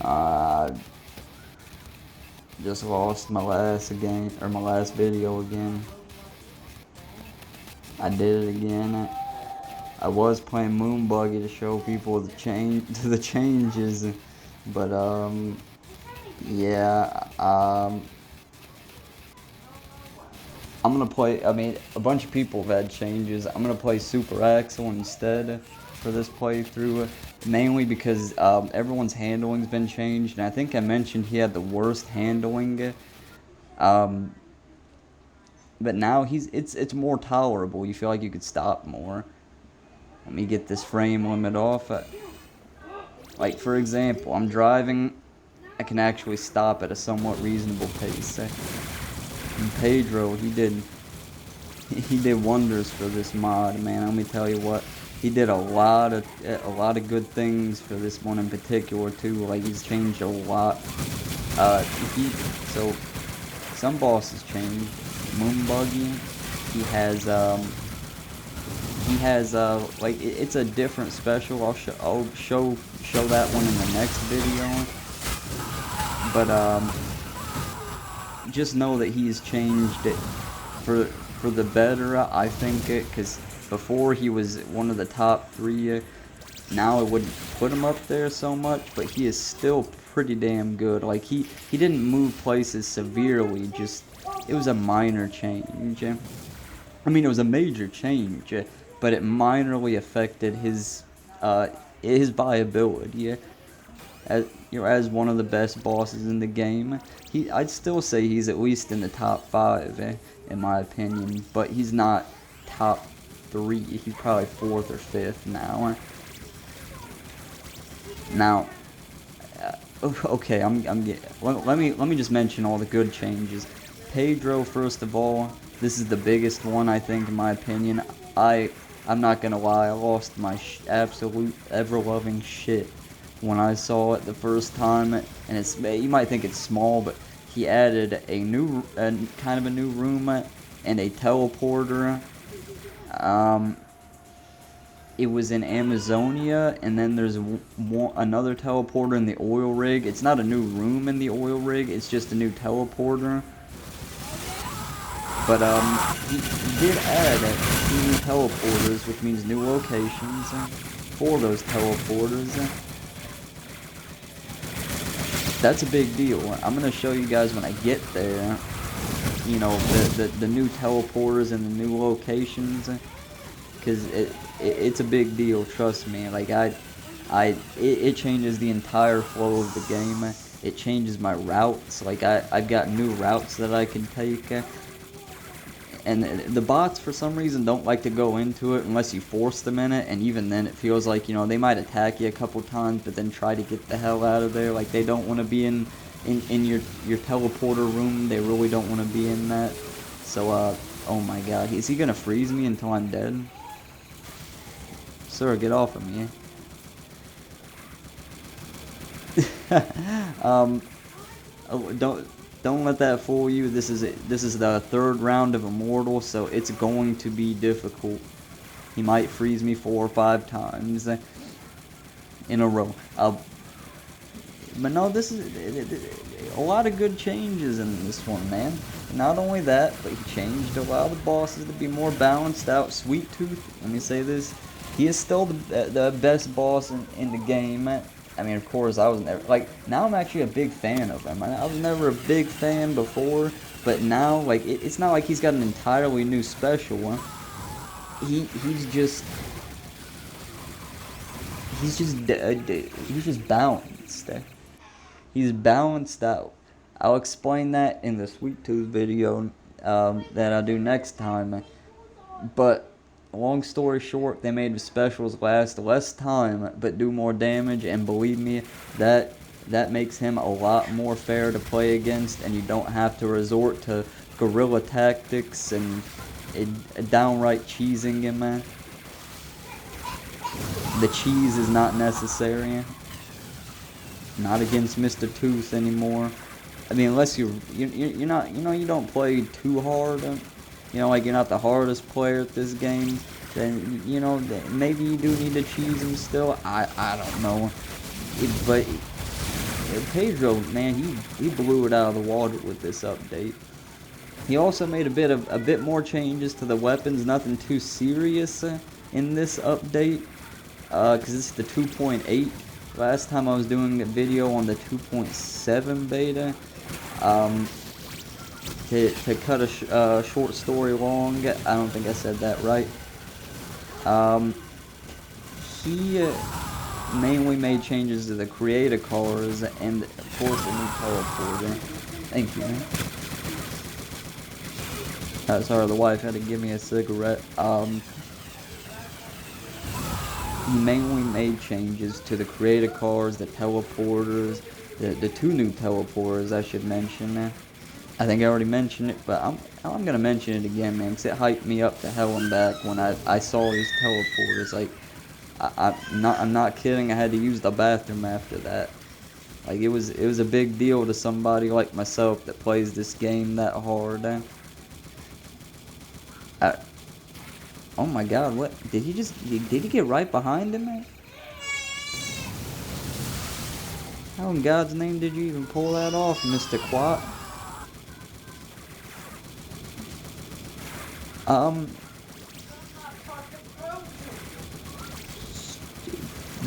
Uh, just lost my last game, or my last video again. I did it again. I was playing Moon Buggy to show people the changes, but yeah, I'm gonna play. I mean, a bunch of people have had changes. I'm gonna play Super Axel instead for this playthrough, mainly because everyone's handling's been changed, and I think I mentioned he had the worst handling. But now it's more tolerable. You feel like you could stop more. Let me get this frame limit off. Like for example, I'm driving. I can actually stop at a somewhat reasonable pace. And Pedro, he did wonders for this mod, man. Let me tell you what, he did a lot of good things for this one in particular too. Like he's changed a lot. So some bosses changed. Moonbuggy, he has like it's a different special. I'll show that one in the next video. But just know that he's changed it for the better, I think, because before he was one of the top 3. Now I wouldn't put him up there so much, but he is still pretty damn good. Like he didn't move places severely, just it was a minor change. I mean, it was a major change, but it minorly affected his viability. As one of the best bosses in the game, I'd still say he's at least in the top 5, in my opinion. But he's not top 3. He's probably 4th or 5th now. Now, okay, let me just mention all the good changes. Pedro, first of all, this is the biggest one, I think, in my opinion. I'm not gonna lie, I lost my absolute ever-loving shit when I saw it the first time, and you might think it's small, but he added kind of a new room and a teleporter. It was in Amazonia, and then there's another teleporter in the oil rig. It's not a new room in the oil rig, it's just a new teleporter. But he did add 2 new teleporters, which means new locations for those teleporters. That's a big deal. I'm gonna show you guys when I get there. You know, the new teleporters and the new locations, because it's a big deal. Trust me. Like it changes the entire flow of the game. It changes my routes. Like I've got new routes that I can take. And the bots, for some reason, don't like to go into it unless you force them in it. And even then, it feels like, you know, they might attack you a couple times, but then try to get the hell out of there. Like, they don't want to be in your teleporter room. They really don't want to be in that. So, oh my god. Is he going to freeze me until I'm dead? Sir, get off of me. Don't let that fool you. This is the 3rd round of Immortal, so it's going to be difficult. He might freeze me 4 or 5 times in a row. But no, this is a lot of good changes in this one, man. Not only that, but he changed a lot of the bosses to be more balanced out. Sweet Tooth, let me say this, he is still the best boss in the game. I mean, of course, I was never, like, now I'm actually a big fan of him. I was never a big fan before, but now, like, it's not like he's got an entirely new special. He's just balanced. He's balanced out. I'll explain that in the Sweet Tooth video that I'll do next time. But long story short, they made the specials last less time but do more damage, and believe me, that makes him a lot more fair to play against, and you don't have to resort to guerrilla tactics and downright cheesing him, man. The cheese is not necessary. Not against Mr. Tooth anymore. I mean, unless you're not, you know, you don't play too hard. You know, like you're not the hardest player at this game, then, you know, maybe you do need to cheese him still. I don't know. But Pedro, man, he blew it out of the water with this update. He also made a bit more changes to the weapons, nothing too serious in this update, because it's the 2.8. Last time I was doing a video on the 2.7 beta. To cut a short story long, I don't think I said that right. He mainly made changes to the creator cars and, of course, a new teleporter. Thank you, man. Sorry, the wife had to give me a cigarette. He mainly made changes to the creator cars, the teleporters, the two new teleporters, I should mention. I think I already mentioned it, but I'm gonna mention it again, man, because it hyped me up to hell and back when I saw these teleporters. Like, I'm not kidding. I had to use the bathroom after that. Like, it was a big deal to somebody like myself that plays this game that hard. Oh my God, what did he get right behind him, man? How in God's name did you even pull that off, Mr. Quat?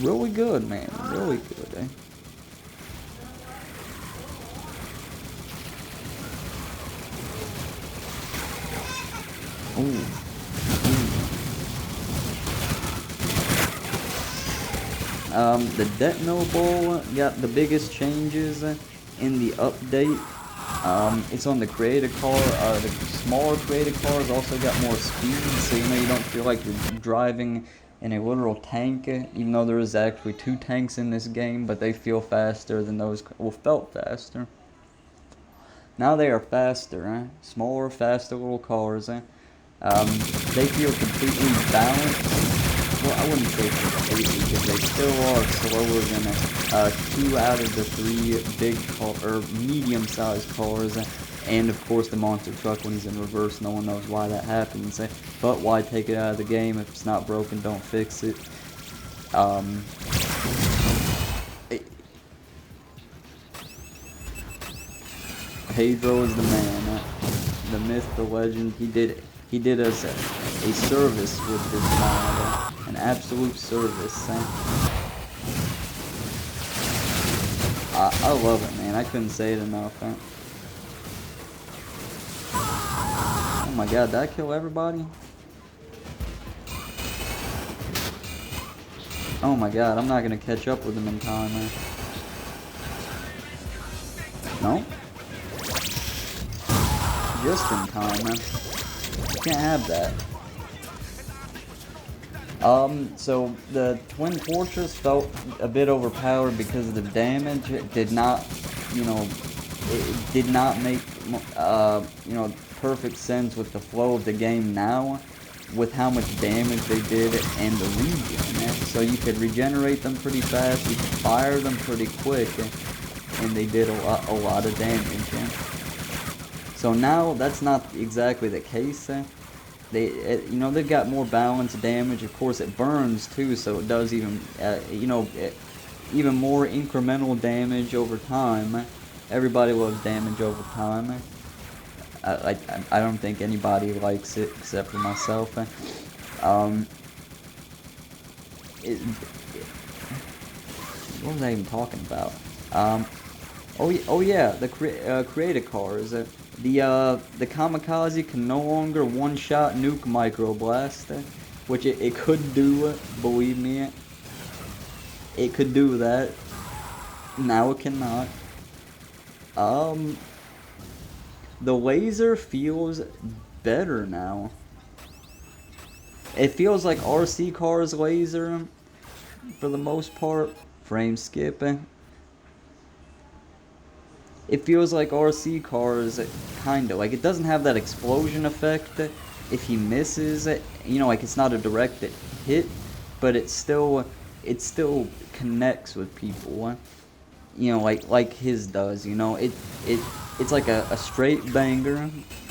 Really good, man. Really good, eh? Ooh. The Detno Ball got the biggest changes in the update. It's on the creator car. The smaller creator cars also got more speed, so you don't feel like you're driving in a literal tank, even though there is actually 2 tanks in this game, but they feel faster than those, well, felt faster. Now they are faster, smaller, faster little cars. They feel completely balanced. Well, I wouldn't say completely, because they still are slower than 2 out of the 3 big or medium-sized cars, and of course the monster truck when he's in reverse. No one knows why that happens, but why take it out of the game? If it's not broken, don't fix it. Pedro is the man, the myth, the legend. He did us a service with this mod, an absolute service. I love it, man. I couldn't say it enough. Oh my God, did I kill everybody? Oh my God, I'm not gonna catch up with them in time, man. No? Just in time, man. Can't have that. So the Twin Fortress felt a bit overpowered because of the damage. It did not, it did not make, perfect sense with the flow of the game now, with how much damage they did and the regen. So you could regenerate them pretty fast, you could fire them pretty quick, and they did a lot of damage. So now that's not exactly the case. They've got more balanced damage. Of course, it burns too, so it does even, even more incremental damage over time. Everybody loves damage over time. I don't think anybody likes it except for myself. What was I even talking about? Oh yeah, the creator cars. The Kamikaze can no longer one-shot nuke Microblast, which it could do, believe me. It could do that. Now it cannot. The laser feels better now. It feels like RC Car's laser, for the most part. Frame skipping. It feels like RC Cars, kinda. Like, it doesn't have that explosion effect if he misses. Like, it's not a direct hit, but it still connects with people. Like his does. It's like a straight banger.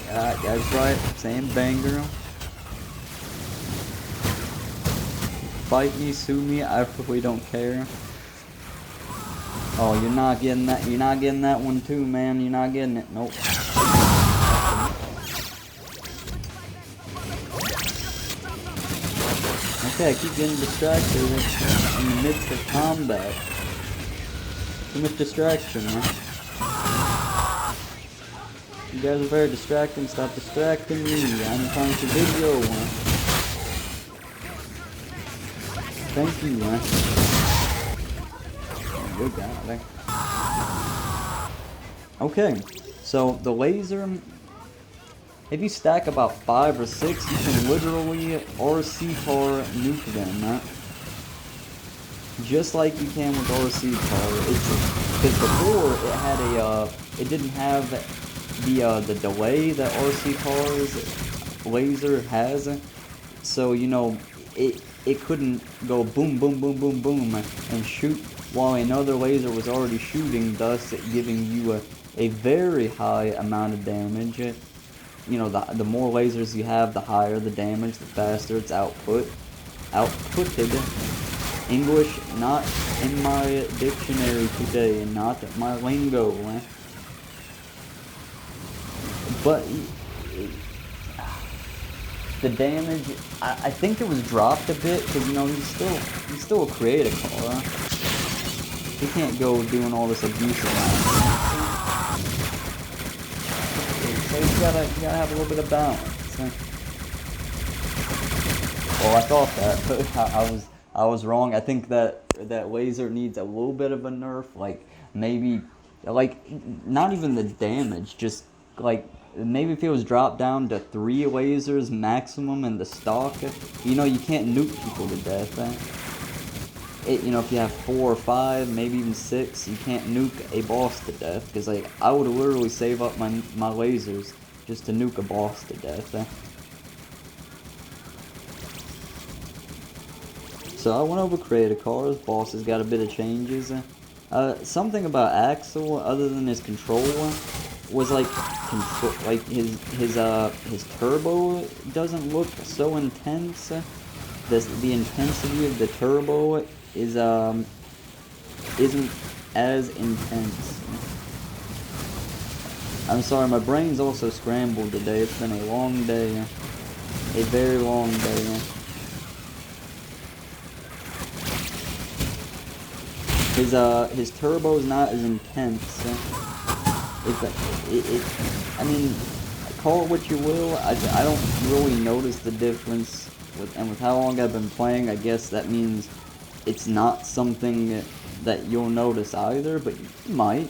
That's right, saying banger. Fight me, sue me, I really don't care. Oh, you're not getting that. You're not getting that one too, man. You're not getting it. Nope. Okay, I keep getting distracted in the midst of combat. Too much distraction, man. You guys are very distracting. Stop distracting me. I'm trying to video, man. Thank you, man. Good guy. Okay, so the laser, if you stack about 5 or 6, you can literally RC car nuke them, right? Just like you can with RC car. It's because before it had a it didn't have the delay that RC car's laser has, so you know it couldn't go boom boom boom boom boom and shoot while another laser was already shooting, thus giving you a very high amount of damage. You know, the more lasers you have, the higher the damage, the faster it's outputted. English not in my dictionary today, not my lingo. But the damage, I think it was dropped a bit, because you know you still create a car. You can't go doing all this abuse around. So you gotta have a little bit of balance. Well, I thought that, but I was wrong. I think that laser needs a little bit of a nerf, like maybe, like not even the damage, just like maybe if it was dropped down to 3 lasers maximum in the stock, you know, you can't nuke people to death. You know, if you have 4 or 5, maybe even 6, you can't nuke a boss to death. Because like I would literally save up my lasers just to nuke a boss to death. So I went over creator cars. Boss has got a bit of changes. Something about Axel, other than his control, was like his turbo doesn't look so intense. The intensity of the turbo is isn't as intense. I'm sorry, my brain's also scrambled today. It's been a long day, a very long day. His turbo is not as intense. I mean, call it what you will. I don't really notice the difference. With how long I've been playing, I guess that means it's not something that you'll notice either, but you might.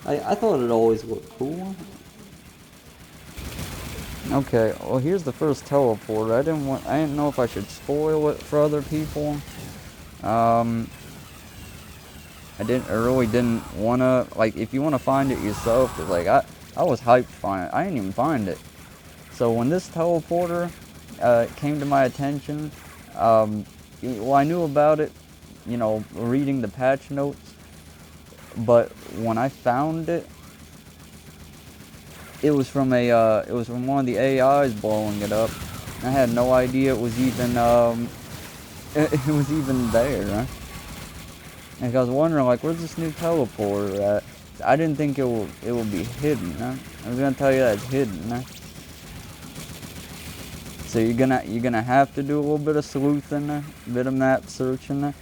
I thought it always looked cool. Okay, well here's the first teleport. I didn't know if I should spoil it for other people. I really didn't wanna, like, if you wanna find it yourself, cause like I was hyped to find it. I didn't even find it. So when this teleporter came to my attention, well, I knew about it, you know, reading the patch notes, but when I found it, it was from one of the AIs blowing it up. I had no idea it was even it was even there. Huh? Like I was wondering, like, where's this new teleporter at? I didn't think it will be hidden. Huh? I was gonna tell you that it's hidden. Huh? So you're gonna have to do a little bit of sleuthing, a bit of map searching.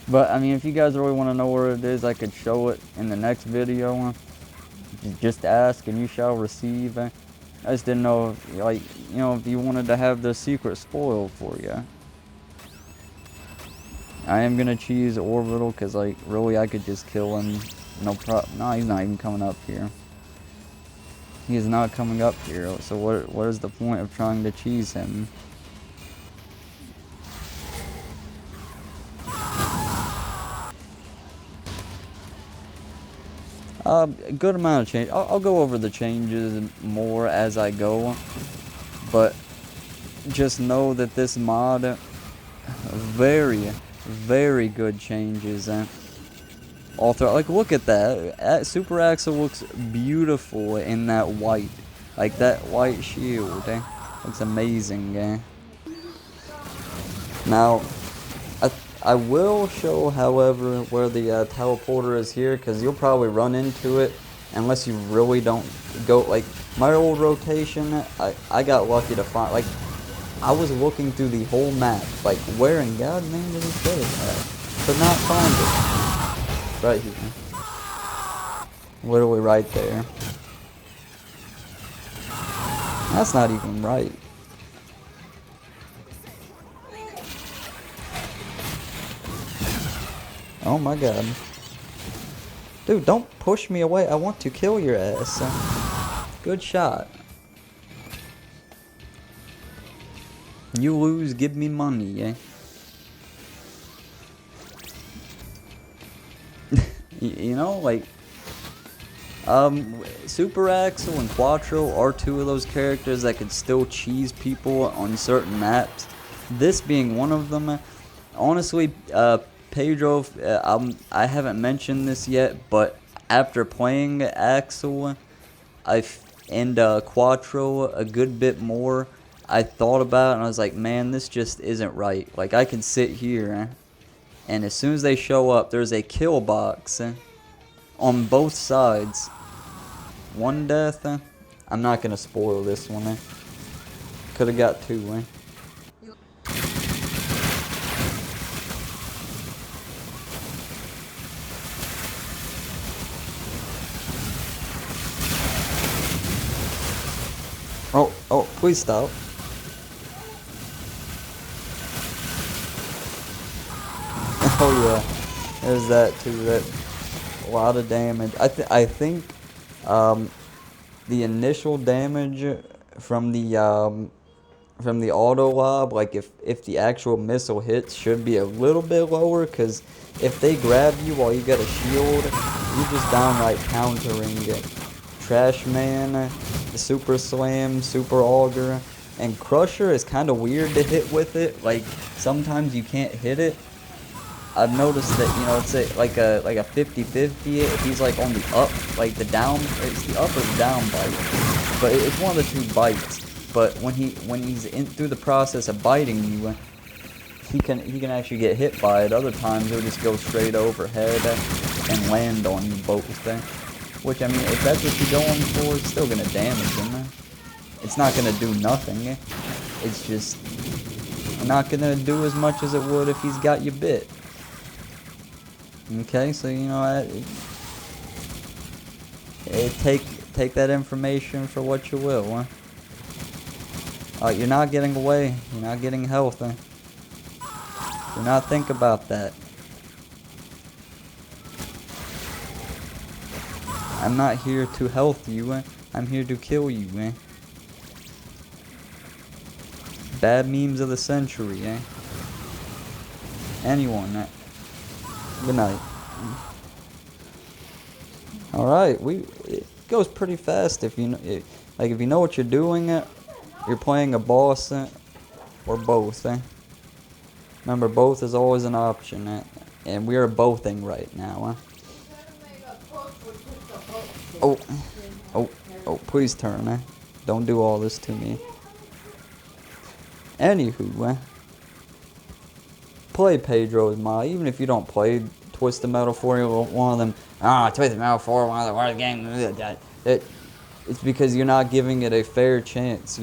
But I mean, if you guys really want to know where it is, I could show it in the next video. Just ask and you shall receive. I just didn't know if, like, you know, if you wanted to have the secret spoiled for you. I am gonna choose Orbital because, like, really I could just kill him. No, he's not even coming up here. He is not coming up here, so what is the point of trying to cheese him? A good amount of change. I'll go over the changes more as I go, but just know that this mod, very, very good changes. All throughout. Like, look at that. Super Axel looks beautiful in that white. Like, that white shield. Looks amazing. Now, I will show, however, where the teleporter is here, because you'll probably run into it unless you really don't go. Like, my old rotation, I got lucky to find, like, I was looking through the whole map, like, where in God's name did he put it at? Could not find it. Right here. Literally right there. That's not even right. Oh my god. Dude, don't push me away. I want to kill your ass. Good shot. You lose, give me money, eh? You know, like, Super Axel and Quattro are two of those characters that could still cheese people on certain maps. This being one of them. Honestly, Pedro, I haven't mentioned this yet, but after playing Axel and Quattro a good bit more, I thought about it and I was like, man, this just isn't right. Like, I can sit here, and as soon as they show up, there's a kill box on both sides. One death. I'm not gonna spoil this one. Could have got two. Oh, please stop. Oh yeah, there's that too. That a lot of damage. I think the initial damage from the auto lob, like if the actual missile hits, should be a little bit lower, because if they grab you while you got a shield, you're just downright countering it. Trash Man, the Super Slam, Super Auger, and Crusher is kind of weird to hit with it. Like, sometimes you can't hit it. I've noticed that, you know, it's like a 50-50 if he's like on the up, like the down, it's the up or the down bite. But it's one of the two bites. But when he's in through the process of biting you, he can actually get hit by it. Other times he'll just go straight overhead and land on you both. Which, I mean, if that's what you're going for, it's still gonna damage him. It's not gonna do nothing. It's just not gonna do as much as it would if he's got you bit. Okay, so you know, take that information for what you will. You're not getting away. You're not getting health. Do not think about that. I'm not here to health you. I'm here to kill you. Bad memes of the century. Anyone. Good night. All right, it goes pretty fast if you know, if you know what you're doing. You're playing a boss or both. Remember, both is always an option, and we are bothing right now. Oh, please turn. Don't do all this to me. Anywho, play Pedro's mod. Even if you don't play Twisted Metal 4, you're one of them. Twisted Metal 4, one of the worst games. It's because you're not giving it a fair chance.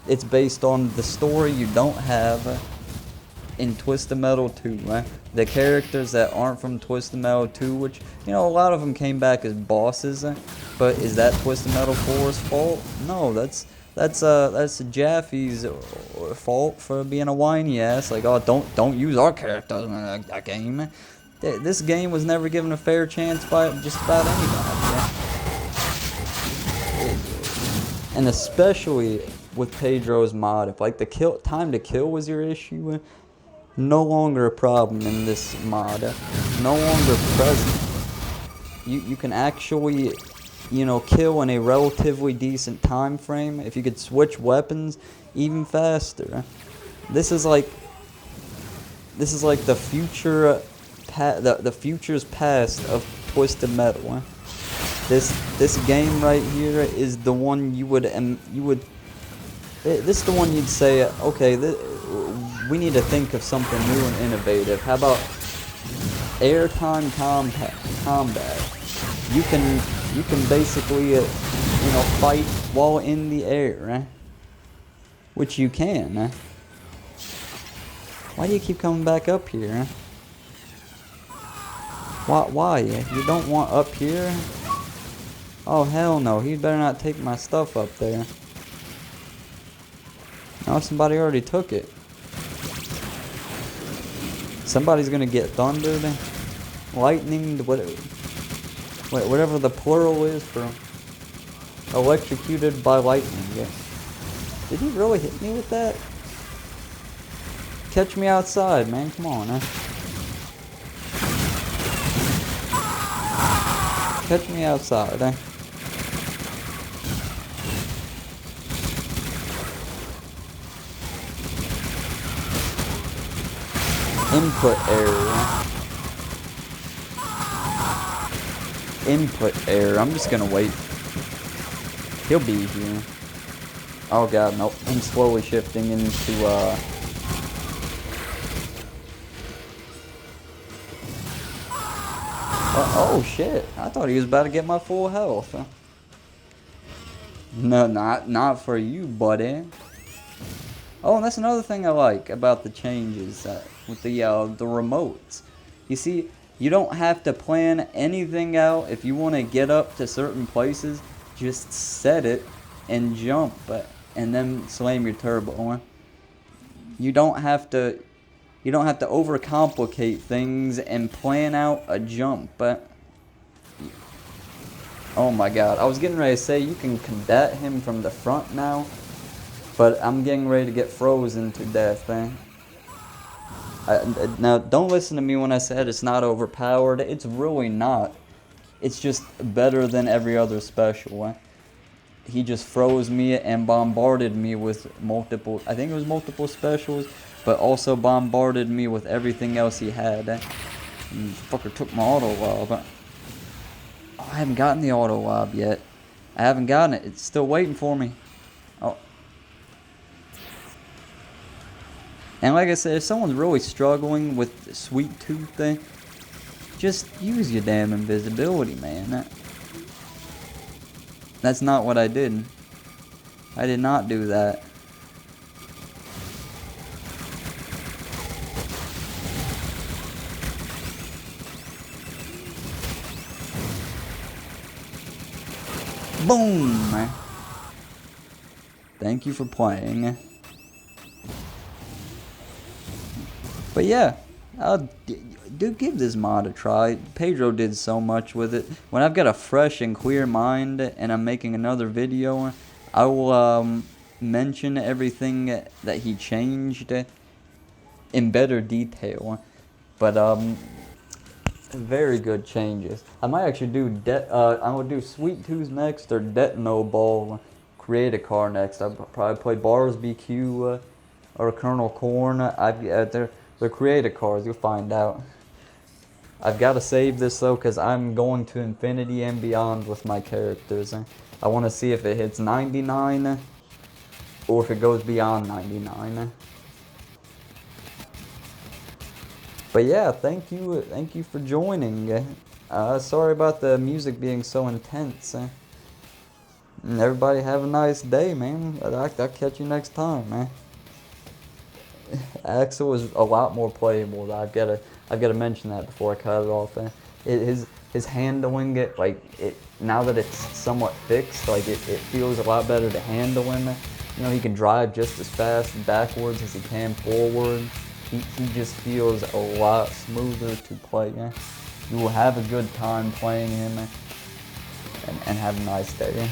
It's based on the story you don't have in Twisted Metal 2. The characters that aren't from Twisted Metal 2, which, you know, a lot of them came back as bosses. But is that Twisted Metal 4's fault? No, that's Jaffe's fault for being a whiny ass. Like, oh, don't use our characters in that game. This game was never given a fair chance by just about anybody. And especially with Pedro's mod, if like the time to kill was your issue, no longer a problem in this mod. No longer present. You can actually, you know, kill in a relatively decent time frame if you could switch weapons even faster. This is like the future, the future's past of Twisted Metal. This game right here is the one this is the one you'd say, okay, we need to think of something new and innovative. How about airtime combat? You can basically, fight while in the air, which you can. Why do you keep coming back up here? Why? You don't want up here? Oh, hell no. He better not take my stuff up there. No, somebody already took it. Somebody's gonna get thundered, lightning, whatever the plural is for electrocuted by lightning. Yeah. Did he really hit me with that? Catch me outside, man. Come on, Catch me outside, Input error. Input error. I'm just gonna wait. He'll be here. Oh god, nope. I'm slowly shifting into, oh shit. I thought he was about to get my full health. No, not for you, buddy. Oh, and that's another thing I like about the changes with the remotes. You see, you don't have to plan anything out. If you want to get up to certain places, just set it and jump, and then slam your turbo. You don't have to overcomplicate things and plan out a jump. Oh my god, I was getting ready to say you can combat him from the front now, but I'm getting ready to get frozen to death, Now, don't listen to me when I said it's not overpowered. It's really not. It's just better than every other special. He just froze me and bombarded me with multiple, I think it was multiple specials, but also bombarded me with everything else he had. Fucker took my auto lob. Oh, I haven't gotten the auto lob yet. I haven't gotten it. It's still waiting for me. Oh. And like I said, if someone's really struggling with the sweet tooth thing, just use your damn invisibility, man. That's not what I did. I did not do that. Boom! Thank you for playing. But yeah, do give this mod a try. Pedro did so much with it. When I've got a fresh and clear mind and I'm making another video, I will mention everything that he changed in better detail. But very good changes. I might actually do I would do Sweet Tooth next or Detno Ball create a car next. I'll probably play Bars BQ or Colonel Corn. They're creative cars, you'll find out. I've got to save this though, because I'm going to infinity and beyond with my characters. I want to see if it hits 99 or if it goes beyond 99. But yeah, thank you for joining. Sorry about the music being so intense. And everybody have a nice day, man. I'll catch you next time, man. Axel is a lot more playable. I've got to mention that before I cut it off. His handling now that it's somewhat fixed, it feels a lot better to handle him. He can drive just as fast backwards as he can forward. He just feels a lot smoother to play. You will have a good time playing him, and have a nice day.